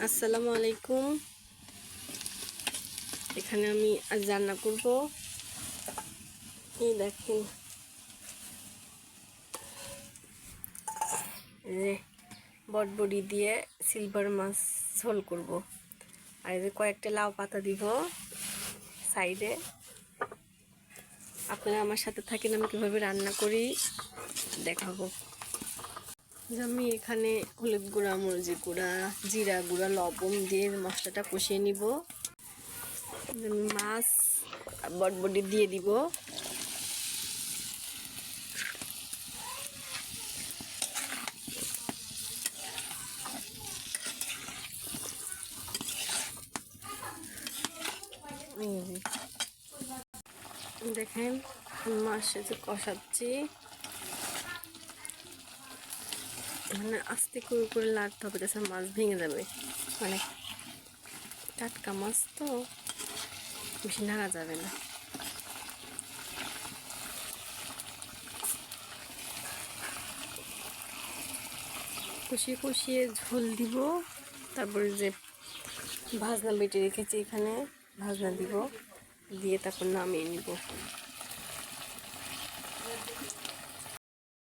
আসসালামু আলাইকুম। এখানে আমি আজ রান্না করব। এই দেখেন, যে বটবড়ি দিয়ে সিলভার মাছ ঝোল করব। আর এই যে কয়েকটা লাউ পাতা দিব সাইডে। আপনারা আমার সাথে থাকেন, আমি কীভাবে রান্না করি দেখাবো। আমি এখানে হলুদ গুঁড়া, মরিচের গুঁড়া, জিরা গুঁড়া, লবণ দিয়ে মশলাটা কষিয়ে নিব। মাছ বটবড়ি দিয়ে দিব। দেখেন মাছ যে কষাচ্ছি, মানে আস্তে করে লাড়তে হবে, তাছাড়া মাছ ভেঙে যাবে। মানে টাটকা মাছ তো বেশি নাড়া যাবে না। কষিয়ে ঝোল দিব। তারপরে যে ভাজনা বেটে রেখেছি এখানে ভাজনা দিব, দিয়ে তারপর নামিয়ে নিব।